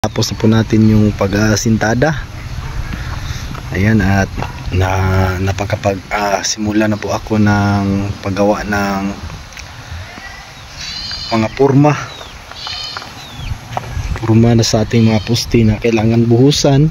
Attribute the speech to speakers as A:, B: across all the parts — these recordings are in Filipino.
A: Tapos na po natin yung pag-sintada. Ayan, at simula na po ako ng paggawa ng mga purma na sa ating mga poste na kailangan buhusan.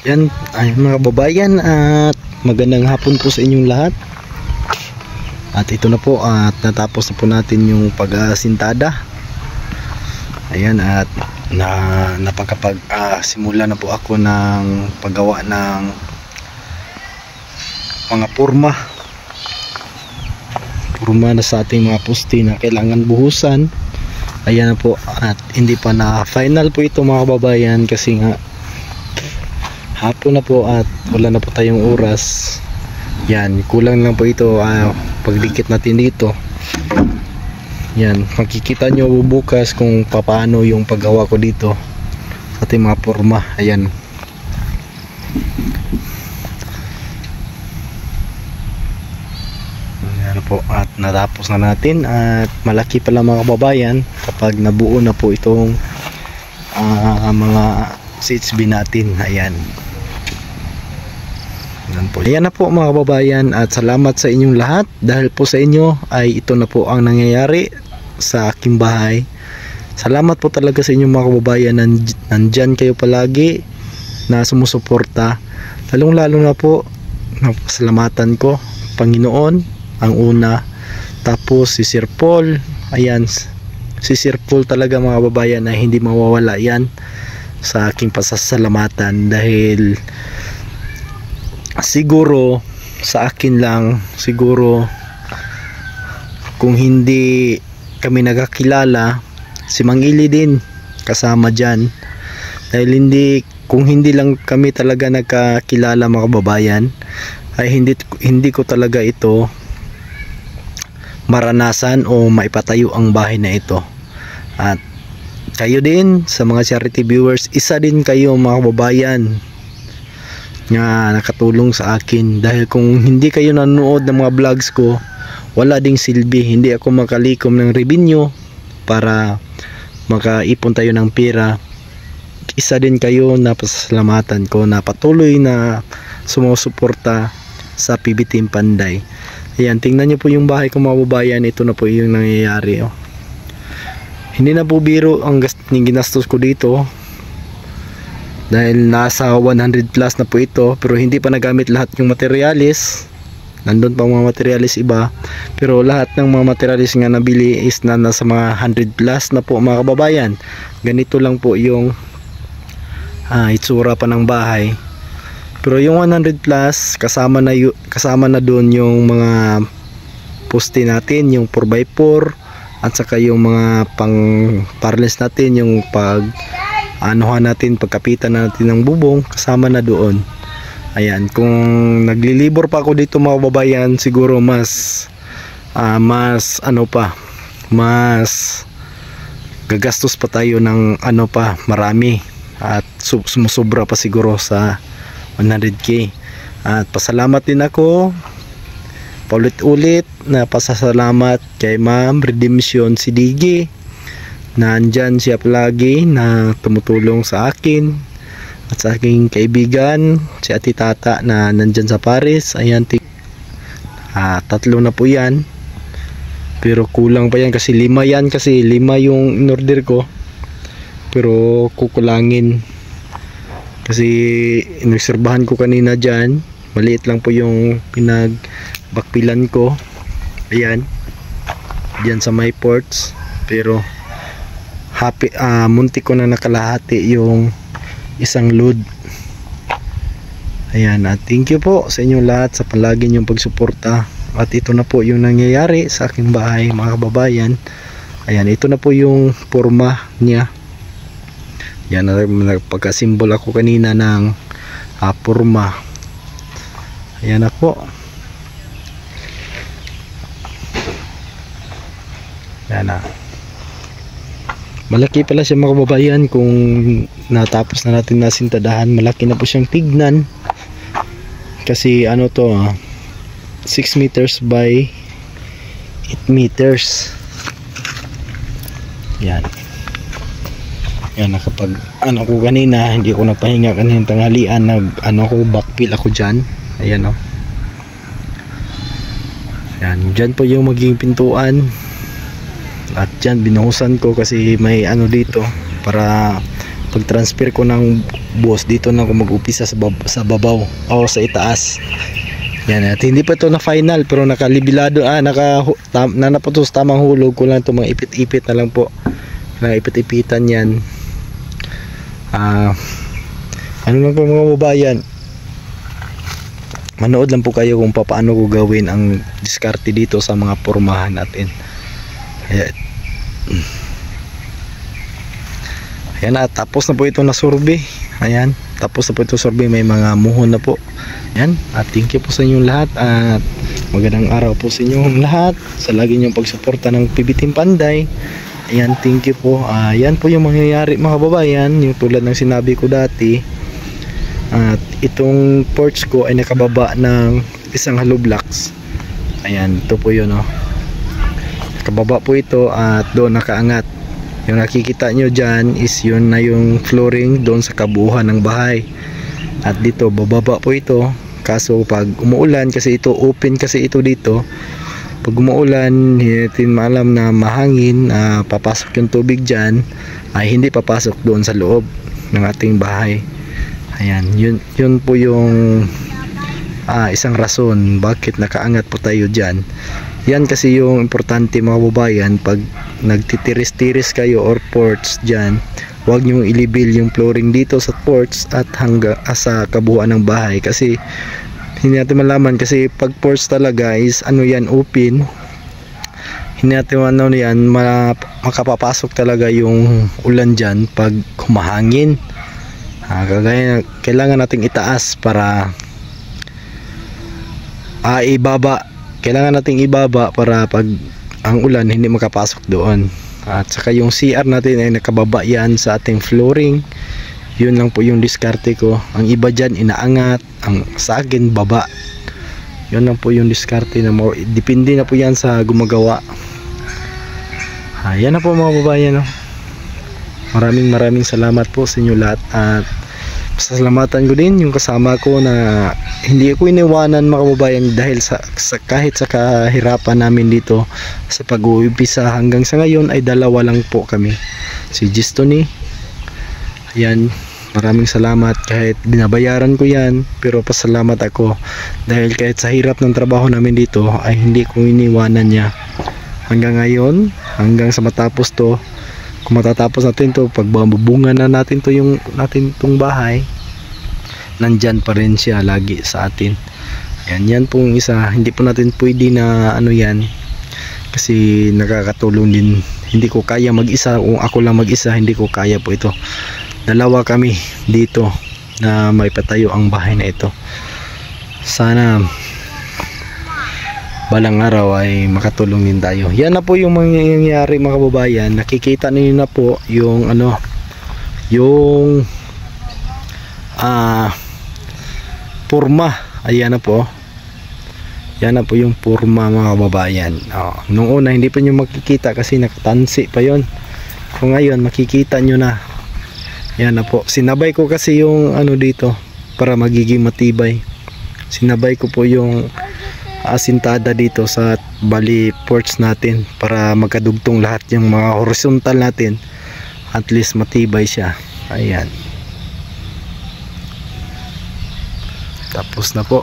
A: Yan ay mga kababayan, at magandang hapon po sa inyong lahat. At ito na po, at natapos na po natin yung pag-asintada. Ayan, at simula na po ako ng paggawa ng mga porma na sa ating mga poste na kailangan buhusan. Ayan na po, at hindi pa na final po ito mga kababayan, kasi nga hapon na po at wala na po tayong oras. Yan, kulang lang po ito pagdikit natin dito. Yan, makikita nyo bukas kung paano yung paggawa ko dito sa ating mga porma. Ayan. Ayan po, at natapos na natin, at malaki pala mga kababayan kapag nabuo na po itong mga CHB natin. Ayan. Ayan na po mga kababayan, at salamat sa inyong lahat. Dahil po sa inyo ay ito na po ang nangyayari sa aking bahay. Salamat po talaga sa inyong mga kababayan. Nandyan kayo palagi na sumusuporta. Lalong lalo na po napasalamatan ko Panginoon ang una, tapos si Sir Paul. Ayan, si Sir Paul talaga mga kababayan na hindi mawawala yan sa aking pasasalamatan. Dahil siguro sa akin lang, siguro kung hindi kami nagkakilala, si Mang Ili din kasama dyan. Dahil kung hindi lang kami talaga nagkakilala mga kababayan, ay hindi ko talaga ito maranasan o maipatayo ang bahay na ito. At kayo din sa mga charity viewers, isa din kayo mga kababayan nga nakatulong sa akin. Dahil kung hindi kayo nanonood ng mga vlogs ko, wala ding silbi. Hindi ako makalikom ng revenue para makaipon tayo ng pera. Isa din kayo na pasasalamatan ko na patuloy na sumusuporta sa PB Team Panday. Ayan, tingnan nyo po yung bahay ko mga kababayan. Ito na po yung nangyayari. Hindi na po biro ang ginastos ko dito, dahil nasa 100 plus na po ito, pero hindi pa nagamit lahat yung materialis. Nandun pa mga materialis iba, pero lahat ng mga materialis nga nabili is nasa mga 100 plus na po mga kababayan. Ganito lang po yung itsura pa ng bahay. Pero yung 100 plus kasama na doon yung mga poste natin, yung 4x4, at saka yung mga pang parlance natin, yung anuhan natin, pagkapitan natin ng bubong, kasama na doon. Ayan, kung naglilibor pa ako dito mga kababayan, siguro mas gagastos pa tayo ng marami, at sumusobra pa siguro sa 100k. At pasalamat din ako paulit-ulit na pasasalamat kay Ma'am Redemption Sidigi. Nandyan siya palagi na tumutulong sa akin, at sa aking kaibigan si Ate Tata na nandyan sa Paris. Ayan, tatlo na po yan, pero kulang pa yan kasi 5 yan, kasi 5 yung in-order ko, pero kukulangin kasi inobserbahan ko kanina dyan, maliit lang po yung pinagbakpilan ko. Ayan, dyan sa my ports, pero muntik ko na nakalahati yung isang load. Ayan, at thank you po sa inyong lahat sa palagi nyong pagsuporta. At ito na po yung nangyayari sa aking bahay mga kababayan. Ayan, ito na po yung porma niya. Yan, nagpagkasimbol ako kanina ng porma. Ayan na po. Ayan na. Malaki pala siya mga kababayan. Kung natapos na natin nasintadahan, malaki na po siyang tignan, kasi 6 meters by 8 meters. Yan. Yan, nakapag ko kanina, hindi ako nagpahinga kanina tanghalian, backfill ako dyan. Ayan yan, dyan po yung magiging pintuan. At dyan binuhusan ko kasi may dito para pag transfer ko ng boss, dito na ako mag-upisa sa babaw o sa itaas. Yan, at hindi pa ito na final pero nakalibilado, nanapatos tamang hulog ko lang ito, mga ipit-ipit na lang po, na ipit-ipitan yan. Ano lang po mga babayan, manood lang po kayo kung paano ko gawin ang diskarte dito sa mga pormahan natin. Ayan na, tapos na po ito na survey. Ayan, tapos na po ito survey, may mga muhon na po. Ayan, at thank you po sa inyong lahat at magandang araw po sa inyong lahat sa lagi niyong pagsuporta ng PB Team Panday. Ayan, thank you po. Ayan po yung mangyayari mga babayan, yung tulad ng sinabi ko dati. At itong porch ko ay nakababa ng isang hollow blocks. Ayan, ito po yun, oh. Nakababa po ito at doon nakaangat. Yung nakikita nyo dyan is yun na yung flooring doon sa kabuuan ng bahay. At dito bababa po ito, kaso pag umuulan, kasi ito open kasi ito dito, pag umuulan hindi natin maalam na mahangin, papasok yung tubig dyan, ay hindi papasok doon sa loob ng ating bahay. Ayan, yun po yung isang rason bakit nakaangat po tayo dyan. Yan kasi yung importante mga babayan, pag nagtitiris-tiris kayo or porch dyan, huwag nyo ilibil yung flooring dito sa porch at hanggang sa kabuuan ng bahay, kasi hindi natin malaman, kasi pag porch talaga is ano yan, open, hindi natin ano yan, makapapasok talaga yung ulan dyan pag humahangin. Kagaya, kailangan nating itaas para kailangan nating ibaba para pag ang ulan hindi makapasok doon. At saka yung CR natin ay nakababa yan sa ating flooring. Yun lang po yung diskarte ko. Ang iba dyan inaangat, ang sa akin baba. Yun lang po yung diskarte na depende na po yan sa gumagawa. Yan na po mga babayan, no? Maraming salamat po sa inyo lahat, at pasalamatan ko din yung kasama ko na hindi ako iniwanan mga kababayan, dahil kahit sa kahirapan namin dito sa pag-uumpisa hanggang sa ngayon ay dalawa lang po kami, si Gistony. Ayan, maraming salamat, kahit binabayaran ko yan, pero pasalamat ako dahil kahit sa hirap ng trabaho namin dito ay hindi ko iniwanan niya hanggang ngayon, hanggang sa matapos to. Kung matatapos natin to, pag babubungan na natin to yung tong bahay, nandyan pa rin siya lagi sa atin. Yan pong isa, hindi po natin pwede na ano yan, kasi nakakatulong din. Hindi ko kaya mag-isa, kung ako lang mag-isa hindi ko kaya po ito. Dalawa kami dito na may patayo ang bahay na ito. Sana balang araw ay makatulong din tayo. Yan na po yung mangyayari mga kababayan. Nakikita niyo na po yung yung porma. Ayan na po. Yan na po yung porma mga kababayan. Nung una hindi pa nyo makikita kasi nakatansi pa yon. Kung ngayon makikita nyo na. Yan na po. Sinabay ko kasi yung dito para magiging matibay. Sinabay ko po yung asintada dito sa bali porch natin para magkadugtong lahat yung mga horizontal natin, at least matibay siya. Ayan, tapos na po,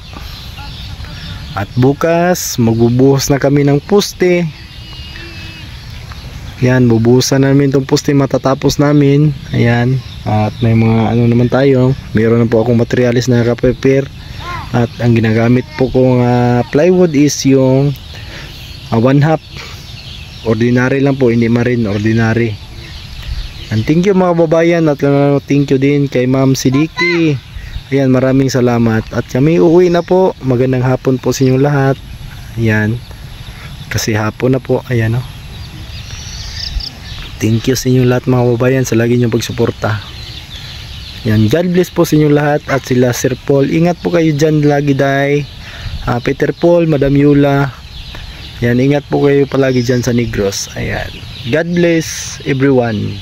A: at bukas magbubuhos na kami ng poste. Yan, bubuhusan namin itong poste, matatapos namin. Ayan, at may mga naman tayo, meron na po akong materialis na naka-prepare. At ang ginagamit po kong plywood is yung 1/2. Ordinary lang po, hindi marin, ordinary. And thank you mga babayan, at thank you din kay Ma'am Sidiki. Ayan, maraming salamat. At kami uuwi na po. Magandang hapon po sa inyong lahat. Ayan, kasi hapon na po. Ayan, oh. Thank you sa inyong lahat mga babayan sa lagi niyong pagsuporta. Yan, God bless po sa inyo lahat, at sila Sir Paul. Ingat po kayo dyan lagi, day. Peter Paul, Madam Yula. Yan, ingat po kayo palagi dyan sa Negros. Ayan. God bless everyone.